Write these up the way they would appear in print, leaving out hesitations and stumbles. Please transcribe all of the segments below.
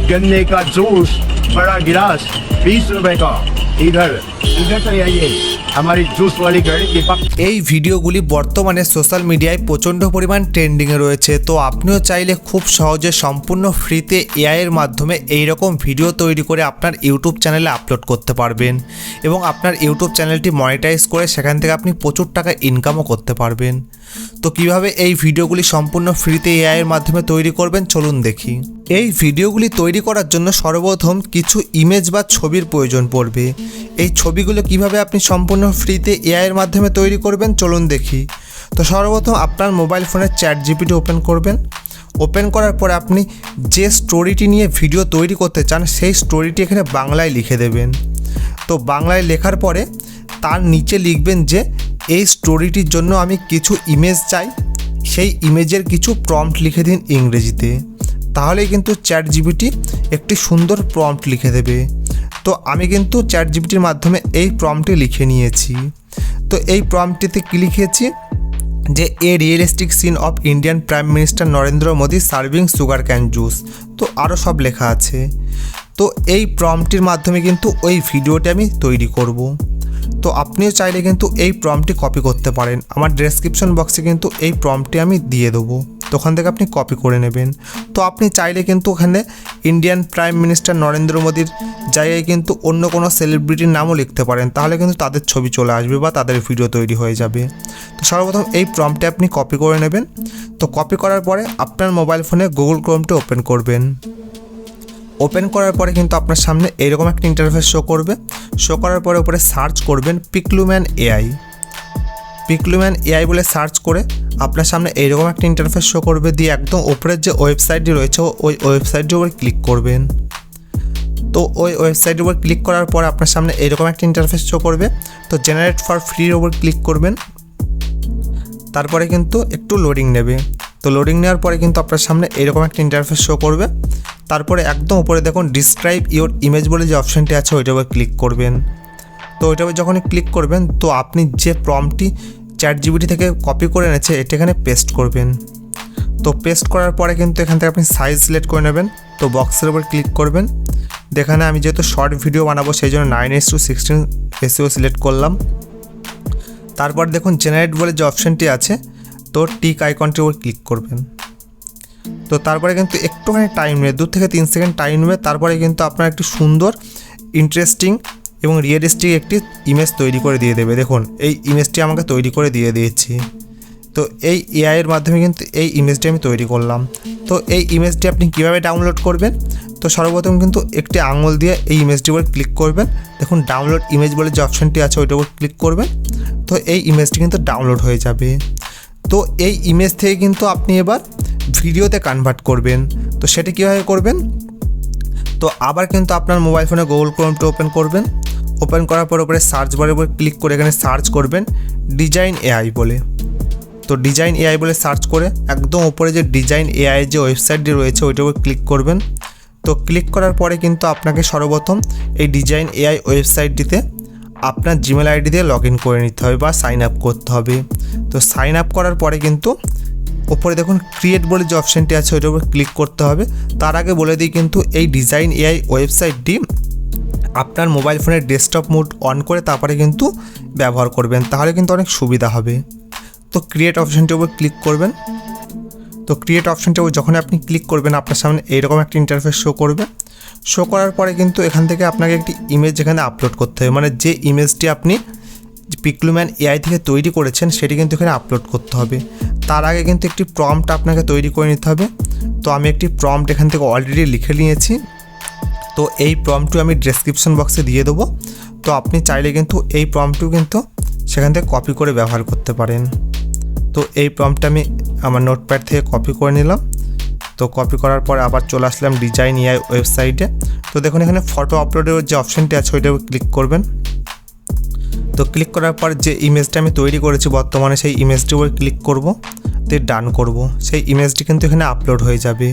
गन्ने का जूस बड़ा गिलास 20 रुपए का। इधर इधर से आइए हमारी जूस वाली गाड़ी के पास। এই ভিডিওগুলি বর্তমানে সোশ্যাল মিডিয়ায় প্রচণ্ড পরিমাণ ট্রেন্ডিংয়ে রয়েছে। তো আপনিও চাইলে খুব সহজে সম্পূর্ণ ফ্রিতে এআই এর মাধ্যমে এই রকম ভিডিও তৈরি করে আপনার ইউটিউব চ্যানেলে আপলোড করতে পারবেন এবং আপনার ইউটিউব চ্যানেলটি মনিটাইজ করে সেখান থেকে আপনি প্রচুর টাকা ইনকামও করতে পারবেন। তো কিভাবে এই ভিডিওগুলি সম্পূর্ণ ফ্রিতে এআই এর মাধ্যমে তৈরি করবেন চলুন দেখি। এই ভিডিওগুলি তৈরি করার জন্য সর্বপ্রথম কিছু ইমেজ বা ছবির প্রয়োজন পড়বে। এই ছবিগুলো কিভাবে আপনি সম্পূর্ণ ফ্রিতে এআই এর মাধ্যমে তৈরি করবেন চলুন দেখি। তো সর্বপ্রথম আপনার মোবাইল ফোনে ChatGPT ওপেন করবেন। ওপেন করার পরে আপনি যে স্টোরিটি নিয়ে ভিডিও তৈরি করতে চান সেই স্টোরিটি এখানে বাংলায় লিখে দেবেন। তো বাংলায় লেখার পরে তার নিচে লিখবেন যে এই স্টোরিটির জন্য আমি কিছু ইমেজ চাই, সেই ইমেজের কিছু প্রম্পট লিখে দিন ইংরেজিতে। তাহলেই কিন্তু ChatGPT একটি সুন্দর প্রম্পট লিখে দেবে। তো আমি কিন্তু ChatGPTর মাধ্যমে এই প্রম্পটটি লিখে নিয়েছি। তো এই প্রম্পটটিতে কী লিখেছি যে a realistic scene of Indian prime minister Narendra Modi serving sugarcane juice. তো আরও সব লেখা আছে। তো এই প্রম্পটটির মাধ্যমে কিন্তু ওই ভিডিওটি আমি তৈরি করব। তো আপনিও চাইলে কিন্তু এই প্রম্পটটি কপি করতে পারেন। আমার ডেসক্রিপশন বক্সে কিন্তু এই প্রম্পটটি আমি দিয়ে দেবো, তো ওখান থেকে আপনি কপি করে নেবেন। তো আপনি চাইলে কিন্তু ওখানে ইন্ডিয়ান প্রাইম মিনিস্টার নরেন্দ্র মোদির জায়গায় কিন্তু অন্য কোনো সেলিব্রিটির নামও লিখতে পারেন, তাহলে কিন্তু তাদের ছবি চলে আসবে বা তাদের ভিডিও তৈরি হয়ে যাবে। তো সর্বপ্রথম এই প্রম্পটটি আপনি কপি করে নেবেন। তো কপি করার পরে আপনার মোবাইল ফোনে গুগল ক্রোমটি ওপেন করবেন। ওপেন করার পরে কিন্তু আপনার সামনে এরকম একটা ইন্টারফেস শো করবে। শো করার পরে উপরে সার্চ করবেন পিকলুম্যান এআই। পিকলুম্যান এআই বলে সার্চ করে আপনার সামনে এইরকম একটা ইন্টারফেস শো করবে। দিয়ে একদম ওপরের যে ওয়েবসাইটটি রয়েছে ওই ওয়েবসাইটটির উপর ক্লিক করবেন। তো ওই ওয়েবসাইটের উপর ক্লিক করার পর আপনার সামনে এইরকম একটা ইন্টারফেস শো করবে। তো জেনারেট ফর ফ্রির উপর ক্লিক করবেন। তারপরে কিন্তু একটু লোডিং নেবে। তো লোডিং নেওয়ার পরে কিন্তু আপনার সামনে এরকম একটা ইন্টারফেস শো করবে। তারপরে একদম উপরে দেখুন ডিসক্রাইব ইওর ইমেজ বলে যে অপশানটি আছে ওইটার উপর ক্লিক করবেন। তো ওইটার উপর যখনই ক্লিক করবেন তো আপনি যে প্রম্পটটি ChatGPT থেকে কপি করে এনেছে এটা এখানে পেস্ট করবেন। তো পেস্ট করার পরে কিন্তু এখান থেকে আপনি সাইজ সিলেক্ট করে নেবেন। তো বক্সের উপর ক্লিক করবেন। এখানে আমি যেহেতু শর্ট ভিডিও বানাবো সেই জন্য 9:16 রেশিও সিলেক্ট করলাম। তারপর দেখুন জেনারেট বলে যে অপশানটি আছে তো টিক আইকনটির উপর ক্লিক করবেন। তো তারপরে কিন্তু একটুখানি টাইম নেবে, 2 থেকে 3 সেকেন্ড টাইম নেবে। তারপরে কিন্তু আপনার একটি সুন্দর ইন্টারেস্টিং এবং রিয়েলিস্টিক একটি ইমেজ তৈরি করে দিয়ে দেবে। দেখুন এই ইমেজটি আমাকে তৈরি করে দিয়ে দিয়েছি। তো এই এআই এর মাধ্যমে কিন্তু এই ইমেজটি আমি তৈরি করলাম। তো এই ইমেজটি আপনি কীভাবে ডাউনলোড করবেন? তো সর্বপ্রথম কিন্তু একটি আঙুল দিয়ে এই ইমেজটির উপর ক্লিক করবেন। দেখুন ডাউনলোড ইমেজ বলে যে অপশানটি আছে ওইটার উপর ক্লিক করবেন। তো এই ইমেজটি কিন্তু ডাউনলোড হয়ে যাবে। তো এই ইমেজ থেকে কিন্তু আপনি এবার ভিডিওতে কনভার্ট করবেন। তো সেটা কীভাবে করবেন? তো আবার কিন্তু আপনার মোবাইল ফোনে গুগল ক্রোমটি ওপেন করবেন। ওপেন করার পর উপরে সার্চ বারের উপর ক্লিক করে এখানে সার্চ করবেন ডিজাইন এআই বলে। তো ডিজাইন এআই বলে সার্চ করে একদম উপরে যে ডিজাইন এআই যে ওয়েবসাইটটি রয়েছে ওইটার উপর ক্লিক করবেন। তো ক্লিক করার পরে কিন্তু আপনাকে সর্বপ্রথম এই ডিজাইন এআই ওয়েবসাইটটিতে আপনার জিমেল আইডি দিয়ে লগ ইন করে নিতে হবে বা সাইন আপ করতে হবে। তো সাইন আপ করার পরে কিন্তু ওপরে দেখুন ক্রিয়েট বলে যে অপশানটি আছে ওইটার উপর ক্লিক করতে হবে। তার আগে বলে দিই কিন্তু এই ডিজাইন এআই ওয়েবসাইটটি আপনার মোবাইল ফোনের ডেস্কটপ মোড অন করে তারপরে কিন্তু ব্যবহার করবেন, তাহলে কিন্তু অনেক সুবিধা হবে। তো ক্রিয়েট অপশানটির উপর ক্লিক করবেন। তো ক্রিয়েট অপশানটির উপর যখন আপনি ক্লিক করবেন আপনার সামনে এইরকম একটা ইন্টারফেস শো করবে। শো করার পরে কিন্তু এখান থেকে আপনাকে একটি ইমেজ এখানে আপলোড করতে হবে, মানে যে ইমেজটি আপনি পিকলুম্যান এআই থেকে তৈরি করেছেন সেটি কিন্তু এখানে আপলোড করতে হবে। তার আগে কিন্তু একটি প্রম্পট আপনাকে তৈরি করে নিতে হবে। তো আমি একটি প্রম্পট এখান থেকে অলরেডি লিখে নিয়েছি। তো এই প্রম্পটটি আমি ডেসক্রিপশন বক্সে দিয়ে দেবো। তো আপনি চাইলে কিন্তু এই প্রম্পটটিও কিন্তু সেখান থেকে কপি করে ব্যবহার করতে পারেন। তো এই প্রম্পটটা আমি আমার নোটপ্যাড থেকে কপি করে নিলাম। তো কপি করার পর আবার চলে আসলাম ডিজাইন এআই ওয়েবসাইটে। তো দেখুন এখানে ফটো আপলোডের যে অপশানটি আছে ওইটা ক্লিক করবেন। তো ক্লিক করার পর যে ইমেজটা আমি তৈরি করেছি বর্তমানে সেই ইমেজটির উপর ক্লিক করব, তো ডান করব। সেই ইমেজটি কিন্তু এখানে আপলোড হয়ে যাবে।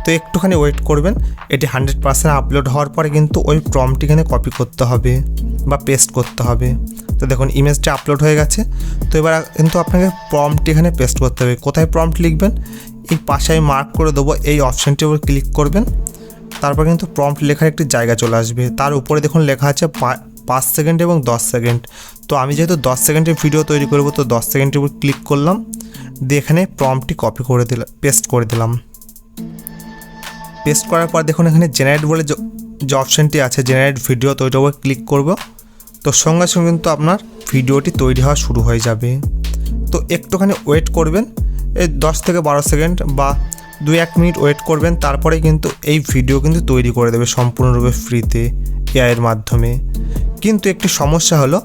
তো একটুখানি ওয়েট করবেন। এটি 100% আপলোড হওয়ার পরে কিন্তু ওই প্রম্পটটি এখানে কপি করতে হবে বা পেস্ট করতে হবে। তো দেখুন ইমেজটি আপলোড হয়ে গেছে। তো এবার কিন্তু আপনাকে প্রম্পটটি এখানে পেস্ট করতে হবে। কোথায় প্রম্পট লিখবেন? এই পাশে আমি মার্ক করে দেবো, এই অপশানটির উপর ক্লিক করবেন। তারপর কিন্তু প্রম্পট লেখার একটি জায়গা চলে আসবে। তার উপরে দেখুন লেখা আছে 5 সেকেন্ড এবং 10 সেকেন্ড। তো আমি যেহেতু 10 সেকেন্ডের ভিডিও তৈরি করব, তো 10 সেকেন্ডের উপর ক্লিক করলাম, দিয়ে এখানে প্রম্পটটি কপি করে দিলাম, পেস্ট করে দিলাম। পেস্ট করার পর দেখুন এখানে জেনারেট বলে যে অপশানটি আছে, জেনারেট ভিডিও, তো ওইটার উপর ক্লিক করব। তো সঙ্গে সঙ্গে কিন্তু আপনার ভিডিওটি তৈরি হওয়া শুরু হয়ে যাবে। তো একটুখানি ওয়েট করবেন, এই 10 থেকে 12 সেকেন্ড বা 2-1 মিনিট ওয়েট করবেন, তারপরে কিন্তু এই ভিডিও কিন্তু তৈরি করে দেবে সম্পূর্ণরূপে ফ্রিতে এআইয়ের মাধ্যমে। কিন্তু একটি সমস্যা হলো,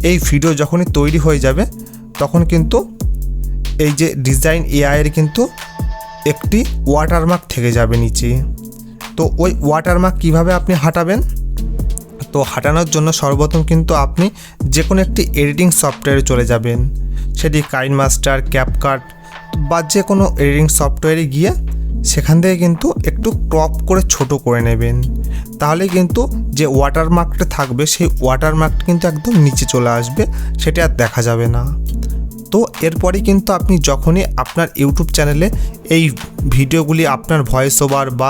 এই ভিডিও যখনই তৈরি হয়ে যাবে তখন কিন্তু এই যে ডিজাইন এআইয়ের কিন্তু একটি ওয়াটারমার্ক থেকে যাবে নিচে। তো ওই ওয়াটারমার্ক কীভাবে আপনি হাঁটাবেন? তো হাঁটানোর জন্য সর্বপ্রথম কিন্তু আপনি যে কোনো একটি এডিটিং সফটওয়্যারে চলে যাবেন, সেটি কাইনমাস্টার, ক্যাপকাট বা যে কোনো এডিটিং সফটওয়্যারে গিয়ে সেখান থেকে কিন্তু একটু ক্রপ করে ছোট করে নেবেন। তাহলে কিন্তু যে ওয়াটারমার্কটা থাকবে সেই ওয়াটারমার্কটা কিন্তু একদম নিচে চলে আসবে, সেটা আর দেখা যাবে না। তো এরপরই কিন্তু আপনি যখনই আপনার ইউটিউব চ্যানেলে এই ভিডিওগুলি আপনার ভয়েস ওভার বা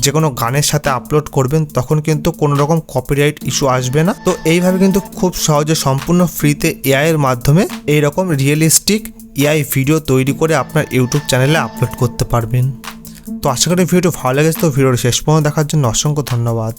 যে কোনো গানের সাথে আপলোড করবেন, তখন কিন্তু কোনো রকম কপিরাইট ইস্যু আসবে না। তো এইভাবে কিন্তু খুব সহজে সম্পূর্ণ ফ্রিতে এআইয়ের মাধ্যমে এই রকম রিয়েলিস্টিক এআই ভিডিও তৈরি করে আপনার ইউটিউব চ্যানেলে আপলোড করতে পারবেন। তো আশা করি ভিডিওটি ভালো লেগেছে। তো ভিডিওটি শেষ পর্যন্ত দেখার জন্য অসংখ্য ধন্যবাদ।